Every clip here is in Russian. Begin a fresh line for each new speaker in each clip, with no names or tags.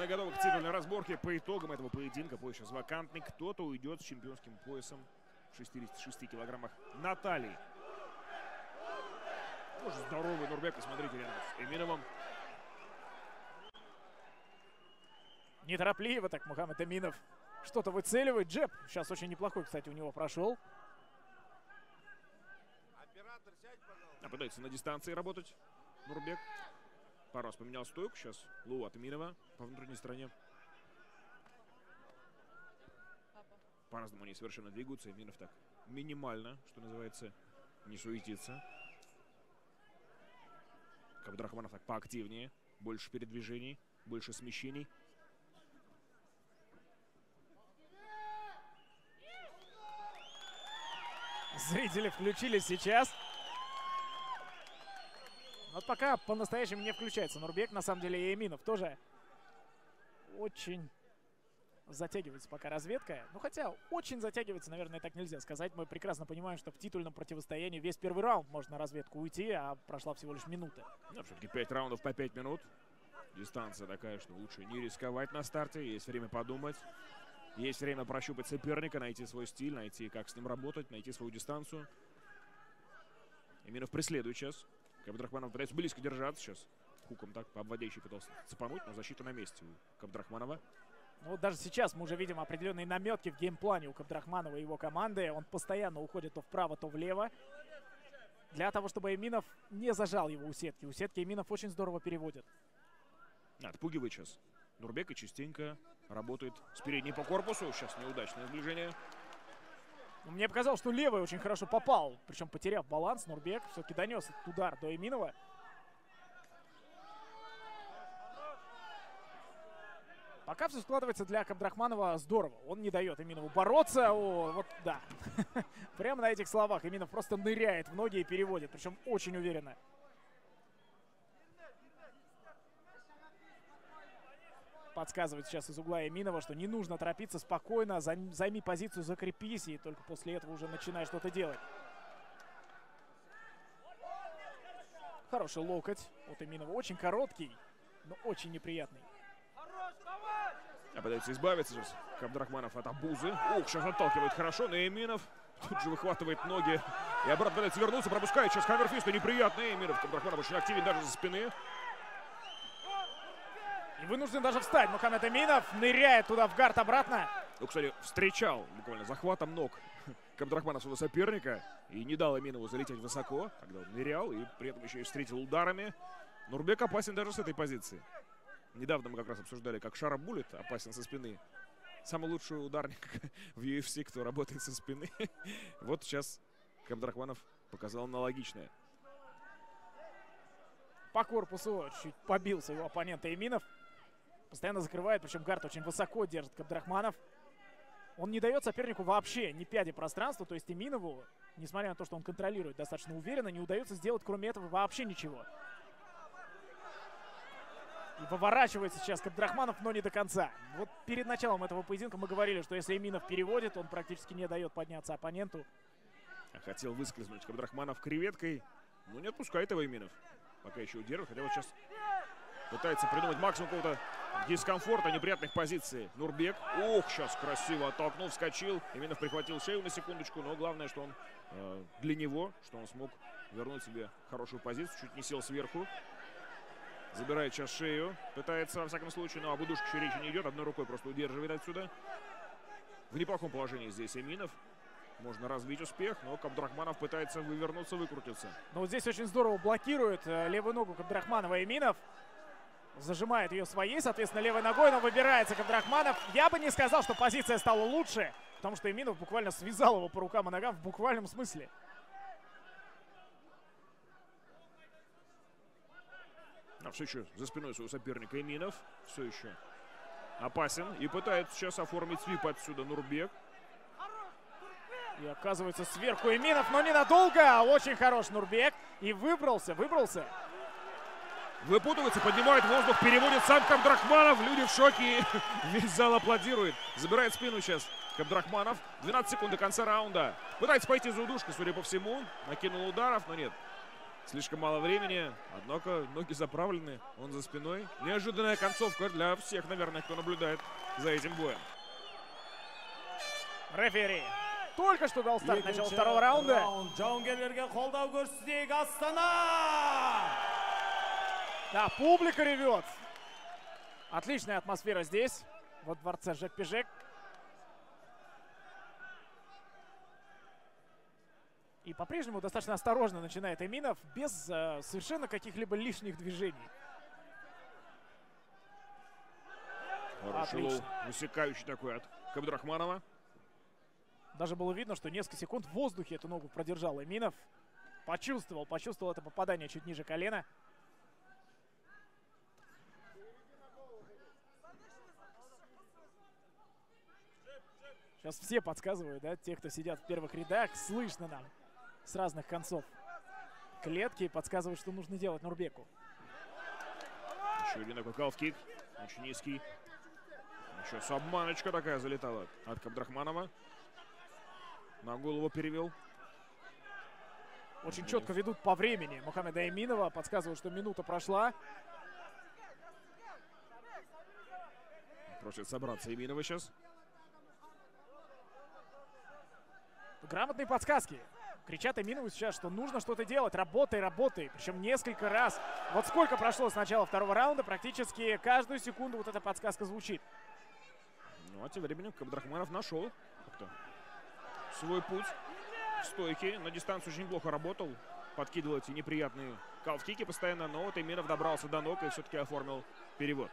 Мы готовы к титульной разборке. По итогам этого поединка пояс сейчас вакантный. Кто-то уйдет с чемпионским поясом в 66 килограммах на талии. Тоже здоровый Нурбек, посмотрите, рядом с Эминовым.
Неторопливо так Мухаммед Эминов что-то выцеливает. Джеб сейчас очень неплохой, кстати, у него прошел.
Пытается на дистанции работать Нурбек. Пару раз поменял стойку. Сейчас лоу от Эминова по внутренней стороне. По-разному они совершенно двигаются. Эминов так минимально, что называется, не суетится. Кабдрахманов так поактивнее. Больше передвижений, больше смещений.
Зрители включились сейчас. Вот пока по-настоящему не включается Нурбек. На самом деле и Эминов тоже очень затягивается пока разведка. Ну хотя очень затягивается, наверное, так нельзя сказать. Мы прекрасно понимаем, что в титульном противостоянии весь первый раунд можно на разведку уйти, а прошла всего лишь минута.
Но все-таки 5 раундов по 5 минут. Дистанция такая, что лучше не рисковать на старте. Есть время подумать. Есть время прощупать соперника, найти свой стиль, найти, как с ним работать, найти свою дистанцию. Эминов преследует сейчас. Кабдрахманов пытается близко держаться сейчас. Хуком так по обводящей пытался цепануть, но защита на месте у Кабдрахманова.
Ну, вот даже сейчас мы уже видим определенные наметки в геймплане у Кабдрахманова и его команды. Он постоянно уходит то вправо, то влево. Для того, чтобы Эминов не зажал его у сетки. У сетки Эминов очень здорово переводит.
Отпугивает сейчас Нурбек и частенько работает с передней по корпусу. Сейчас неудачное сближение.
Мне показалось, что левый очень хорошо попал. Причем потеряв баланс, Нурбек все-таки донес этот удар до Эминова. Пока все складывается для Кабдрахманова здорово. Он не дает Эминову бороться. О, вот да. Прямо на этих словах Эминов просто ныряет в ноги и переводит. Причем очень уверенно. Подсказывает сейчас из угла Эминова, что не нужно торопиться, спокойно, займи позицию, закрепись, и только после этого уже начинай что-то делать. Хороший локоть от Эминова, очень короткий, но очень неприятный.
Пытается избавиться сейчас Кабдрахманов от обузы. Ух, сейчас отталкивает хорошо, но Эминов тут же выхватывает ноги и обратно пытается вернуться, пропускает сейчас хаммерфист, неприятный. Эминов, Кабдрахманов очень активен даже за спины.
И вынужден даже встать. Мухаммед Эминов ныряет туда в гард обратно.
Ну, кстати, встречал буквально захватом ног Кабдрахманов своего соперника и не дал Эминову залететь высоко, когда он нырял, и при этом еще и встретил ударами. Нурбек опасен даже с этой позиции. Недавно мы как раз обсуждали, как Шара Буллет опасен со спины. Самый лучший ударник в UFC, кто работает со спины. Вот сейчас Кабдрахманов показал аналогичное.
По корпусу чуть побился его оппонент Эминов. Постоянно закрывает, причем гард очень высоко держит Кабдрахманов. Он не дает сопернику вообще ни пяди пространства, то есть Эминову, несмотря на то, что он контролирует достаточно уверенно, не удается сделать кроме этого вообще ничего. И выворачивается сейчас Кабдрахманов, но не до конца. Вот перед началом этого поединка мы говорили, что если Эминов переводит, он практически не дает подняться оппоненту.
Хотел выскользнуть Кабдрахманов креветкой, но не отпускает его Эминов. Пока еще удерживает, хотя вот сейчас пытается придумать максимум какого-то дискомфорта, неприятных позиций. Нурбек. Ох, сейчас красиво оттолкнул, вскочил. Эминов прихватил шею на секундочку, но главное, что он для него, что он смог вернуть себе хорошую позицию, чуть не сел сверху. Забирает сейчас шею, пытается во всяком случае, но об удушке еще речи не идет, одной рукой просто удерживает отсюда. В неплохом положении здесь Эминов. Можно развить успех, но Кабдрахманов пытается вывернуться, выкрутиться.
Но вот здесь очень здорово блокирует левую ногу Кабдрахманова Эминов. Зажимает ее своей, соответственно, левой ногой, но выбирается Кабдрахманов. Я бы не сказал, что позиция стала лучше, потому что Эминов буквально связал его по рукам и ногам в буквальном смысле.
А все еще за спиной своего соперника Эминов. Все еще опасен. И пытается сейчас оформить свип отсюда Нурбек.
И оказывается сверху Эминов, но ненадолго. Очень хорош Нурбек. И выбрался.
Выпутывается, поднимает воздух, переводит сам Кабдрахманов. Люди в шоке. Весь зал аплодирует. Забирает спину сейчас Кабдрахманов. 12 секунд до конца раунда. Пытается пойти за удушкой, судя по всему. Накинул ударов, но нет. Слишком мало времени, однако ноги заправлены, он за спиной. Неожиданная концовка для всех, наверное, кто наблюдает за этим боем.
Рефери только что дал старт начала второго раунда. Да, публика ревет. Отличная атмосфера здесь, во дворце Жекпи-Жек. И по-прежнему достаточно осторожно начинает Эминов, без совершенно каких-либо лишних движений.
Хороший лоу, высекающий такой от Кабдрахманова.
Даже было видно, что несколько секунд в воздухе эту ногу продержал Эминов. Почувствовал это попадание чуть ниже колена. Сейчас все подсказывают, да, те, кто сидят в первых рядах, слышно нам с разных концов клетки, подсказывают, что нужно делать Нурбеку.
Еще один такой калф-кик, очень низкий. Еще с обманочка такая залетала от Кабдрахманова. На голову перевел.
Очень четко ведут по времени Мухаммеда Эминова. Подсказывают, что минута прошла.
Просит собраться Эминова сейчас.
Грамотные подсказки. Кричат Эминову сейчас, что нужно что-то делать. Работай, работай. Причем несколько раз. Вот сколько прошло с начала второго раунда, практически каждую секунду вот эта подсказка звучит.
Ну а тем временем Кабдрахманов нашел как-то свой путь в стойке. На дистанцию очень плохо работал. Подкидывал эти неприятные калф-кики постоянно. Но вот Эминов добрался до ног и все-таки оформил перевод.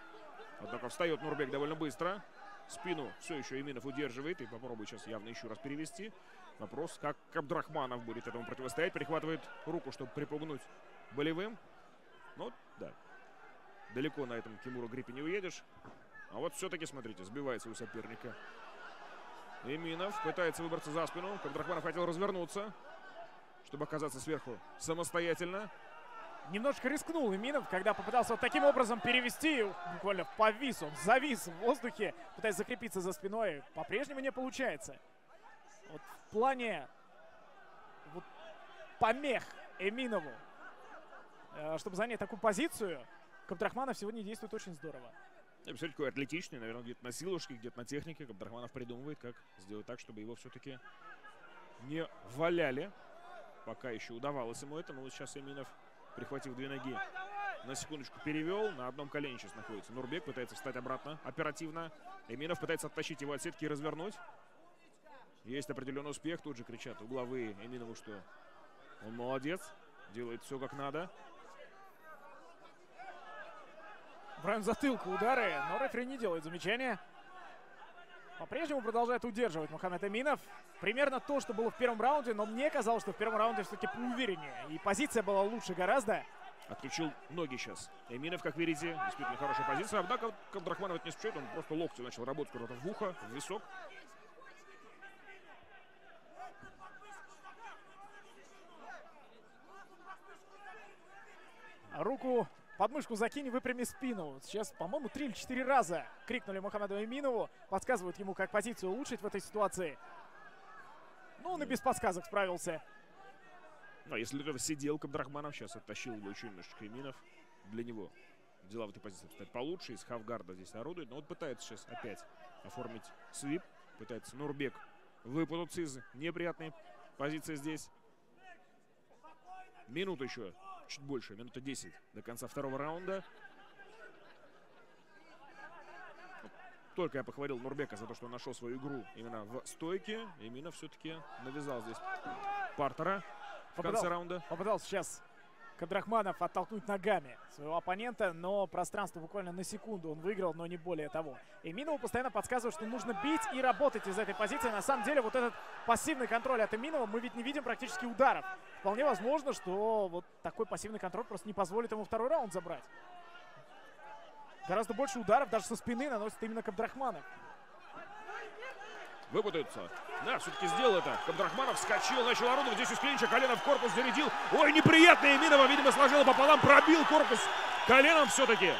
Однако встает Нурбек довольно быстро. Спину все еще Эминов удерживает. И попробует сейчас явно еще раз перевести. Вопрос, как Кабдрахманов будет этому противостоять. Перехватывает руку, чтобы припугнуть болевым. Ну, да. Далеко на этом Кимура гриппе не уедешь. А вот все-таки, смотрите, сбивается у соперника. Эминов пытается выбраться за спину. Кабдрахманов хотел развернуться, чтобы оказаться сверху самостоятельно.
Немножко рискнул Эминов, когда попытался вот таким образом перевести. Буквально повис он, завис в воздухе, пытаясь закрепиться за спиной. По-прежнему не получается. Вот в плане вот помех Эминову, чтобы занять такую позицию, Кабдрахманов сегодня действует очень здорово.
Посмотрите, какой атлетичный, наверное, где-то на силушке, где-то на технике. Кабдрахманов придумывает, как сделать так, чтобы его все-таки не валяли. Пока еще удавалось ему это, но вот сейчас Эминов, прихватив две ноги, на секундочку перевел. На одном колене сейчас находится Нурбек, пытается встать обратно оперативно. Эминов пытается оттащить его от сетки и развернуть. Есть определенный успех. Тут же кричат угловые Эминову, что он молодец, делает все как надо.
В район затылка удары, но рефери не делает замечания. По-прежнему продолжает удерживать Мухаммед Эминов. Примерно то, что было в первом раунде, но мне казалось, что в первом раунде все-таки поувереннее. И позиция была лучше гораздо.
Отключил ноги сейчас. Эминов, как видите, действительно хорошая позиция. Однако Кабдрахманов это не смущает. Он просто локтем начал работать куда-то в ухо, в висок.
Руку под мышку закинь, выпрями спину. Сейчас, по-моему, 3 или 4 раза крикнули Мухаммеду Эминову. Подсказывают ему, как позицию улучшить в этой ситуации. Ну, он и без подсказок справился.
Ну, а если кто-то сидел, Кабдрахманов сейчас оттащил его еще немножечко Эминов. Для него дела в этой позиции стать получше. Из хавгарда здесь орудует. Но вот пытается сейчас опять оформить свип. Пытается Нурбек выпутаться из неприятной позиции здесь. Минуту еще. Чуть больше, минута 10 до конца второго раунда. Только я похвалил Нурбека за то, что он нашел свою игру именно в стойке. Эминов все-таки навязал здесь партера в конце раунда.
Попытался сейчас Кабдрахманов оттолкнуть ногами своего оппонента, но пространство буквально на секунду он выиграл, но не более того. Эминову постоянно подсказывают, что нужно бить и работать из этой позиции. На самом деле вот этот пассивный контроль от Эминова, мы ведь не видим практически ударов. Вполне возможно, что вот такой пассивный контроль просто не позволит ему второй раунд забрать. Гораздо больше ударов даже со спины наносит именно Кабдрахманов.
Выпутаются. Да, все-таки сделал это. Кабдрахманов вскочил, начал орудовать. Здесь из клинча колено в корпус зарядил. Ой, неприятно. Эминова, видимо, сложила пополам. Пробил корпус коленом все-таки.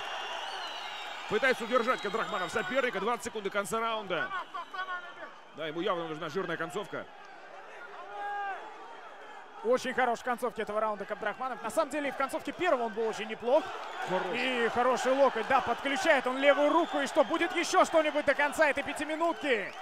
Пытается удержать Кабдрахманов соперника. 20 секунд до конца раунда. Да, ему явно нужна жирная концовка.
Очень хорош в концовке этого раунда Кабдрахманов. На самом деле, в концовке первого он был очень неплох. И хороший локоть, да, подключает он левую руку. И что, будет еще что-нибудь до конца этой 5-минутки?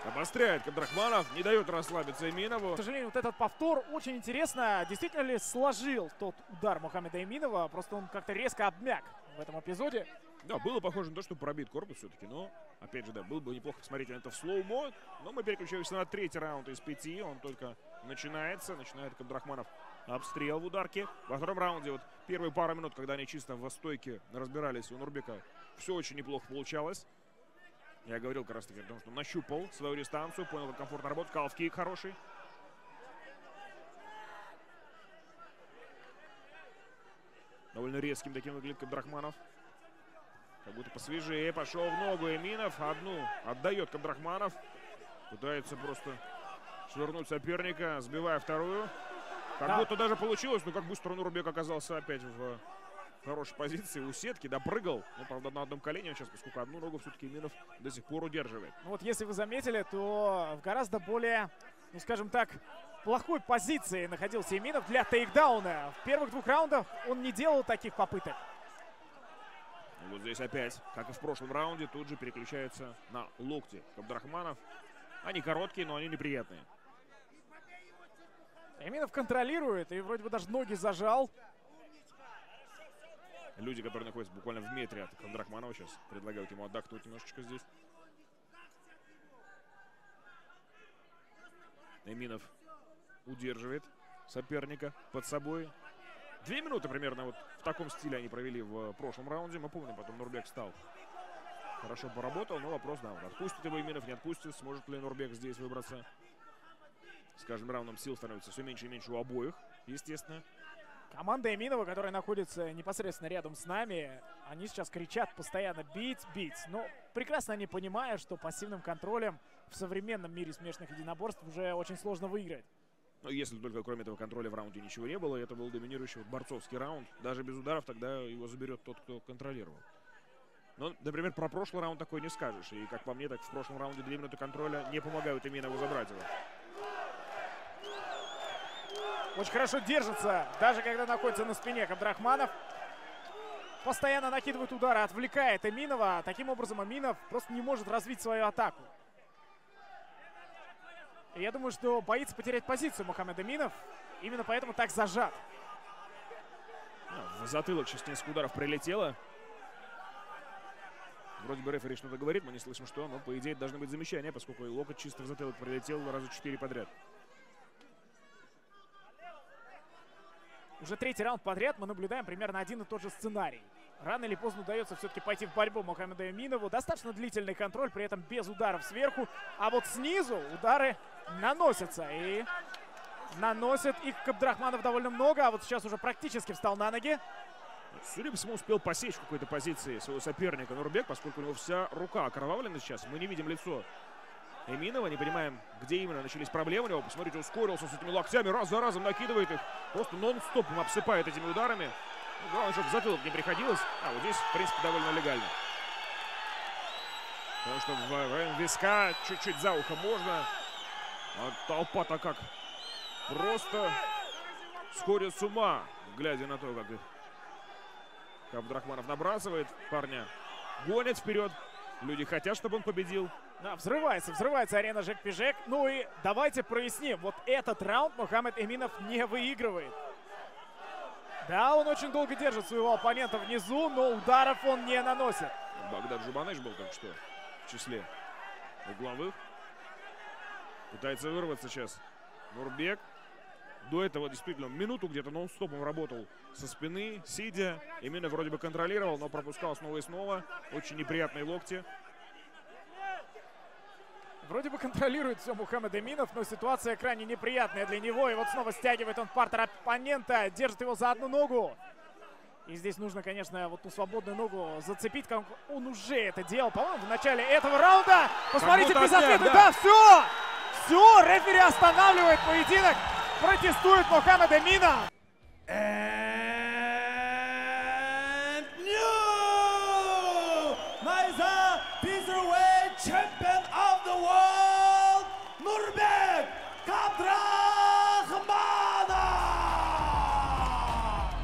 Обостряет Кабдрахманов, не дает расслабиться Эминову.
К сожалению, вот этот повтор очень интересно. Действительно ли сложил тот удар Мухаммеда Эминова? Просто он как-то резко обмяк в этом эпизоде.
Да, было похоже на то, что пробит корпус все-таки, но, опять же, да, было бы неплохо посмотреть на это в слоумо. Но мы переключаемся на третий раунд из 5. Он только начинает Кабдрахманов обстрел в ударке. Во втором раунде, вот первые пару минут, когда они чисто в стойке разбирались у Нурбека, все очень неплохо получалось. Я говорил как раз таки о том, что нащупал свою дистанцию, понял, как комфортно работать. Калф-кик хороший. Довольно резким таким выглядит Кабдрахманов. Как будто посвежее. Пошел в ногу Эминов. Одну отдает Кабдрахманов. Пытается просто швырнуть соперника, сбивая вторую. Как будто даже получилось, но как быстро Нурбек оказался опять в хорошей позиции у сетки. Допрыгал. Ну, правда, на одном колене сейчас, поскольку одну ногу все-таки Эминов до сих пор удерживает.
Ну, вот если вы заметили, то в гораздо более, ну скажем так, плохой позиции находился Эминов для тейкдауна. В первых двух раундах он не делал таких попыток.
Вот здесь опять, как и в прошлом раунде, тут же переключается на локти Кабдрахманов. Они короткие, но они неприятные.
Эминов контролирует и вроде бы даже ноги зажал.
Люди, которые находятся буквально в метре от Кабдрахманова, сейчас предлагают ему отдохнуть немножечко здесь. Эминов удерживает соперника под собой. 2 минуты примерно вот в таком стиле они провели в прошлом раунде. Мы помним, потом Нурбек встал. Хорошо поработал, но вопрос, да, вот отпустит его Эминов, не отпустит. Сможет ли Нурбек здесь выбраться? С каждым раундом сил становится все меньше и меньше у обоих, естественно.
Команда Эминова, которая находится непосредственно рядом с нами, они сейчас кричат постоянно «бить, бить». Но прекрасно они понимают, что пассивным контролем в современном мире смешанных единоборств уже очень сложно выиграть.
Но если только кроме этого контроля в раунде ничего не было, это был доминирующий борцовский раунд. Даже без ударов тогда его заберет тот, кто контролировал. Но, например, про прошлый раунд такой не скажешь. И как по мне, так в прошлом раунде 2 минуты контроля не помогают Эминову забрать его.
Очень хорошо держится, даже когда находится на спине Кабдрахманов. Постоянно накидывает удары, отвлекает Эминова. Таким образом, Эминов просто не может развить свою атаку. И я думаю, что боится потерять позицию Мухаммед Эминов. Именно поэтому так зажат.
В затылок сейчас несколько ударов прилетело. Вроде бы рефери что-то говорит, мы не слышим что, но по идее должны быть замечания, поскольку локоть чисто в затылок прилетел раза 4 подряд.
Уже третий раунд подряд мы наблюдаем примерно один и тот же сценарий. Рано или поздно удается все-таки пойти в борьбу Мухаммеду Эминову. Достаточно длительный контроль, при этом без ударов сверху. А вот снизу удары наносятся. И наносит их Кабдрахманов довольно много. А вот сейчас уже практически встал на ноги.
Судя по всему, успел посечь в какой-то позиции своего соперника Нурбек, поскольку у него вся рука окровавлена сейчас. Мы не видим лицо Эминова, не понимаем, где именно начались проблемы у него. Посмотрите, ускорился с этими локтями, раз за разом накидывает их. Просто нон-стопом обсыпает этими ударами. Ну, главное, чтобы в затылок не приходилось. А вот здесь, в принципе, довольно легально. Потому что в районе виска чуть-чуть за ухо можно. А толпа-то как просто сходит с ума, глядя на то, как Кабдрахманов набрасывает парня. Гонит вперед. Люди хотят, чтобы он победил.
Да, взрывается арена Жекпи-Жек. Ну и давайте проясним. Вот этот раунд Мухаммед Эминов не выигрывает. Да, он очень долго держит своего оппонента внизу, но ударов он не наносит.
Багдад Жубаныч был только что в числе угловых. Пытается вырваться сейчас Нурбек. До этого действительно минуту где-то нон-стопом работал со спины, сидя. Эминов вроде бы контролировал, но пропускал снова и снова. Очень неприятные локти.
Вроде бы контролирует все Мухаммед Эминов, но ситуация крайне неприятная для него. И вот снова стягивает он партер оппонента, держит его за одну ногу. И здесь нужно, конечно, вот ту свободную ногу зацепить, как он уже это делал, по-моему, в начале этого раунда. Посмотрите, безответно, да, все! Все, рефери останавливает поединок. Протестует Мухаммед Эминов.
And new! Maisa Peacerweight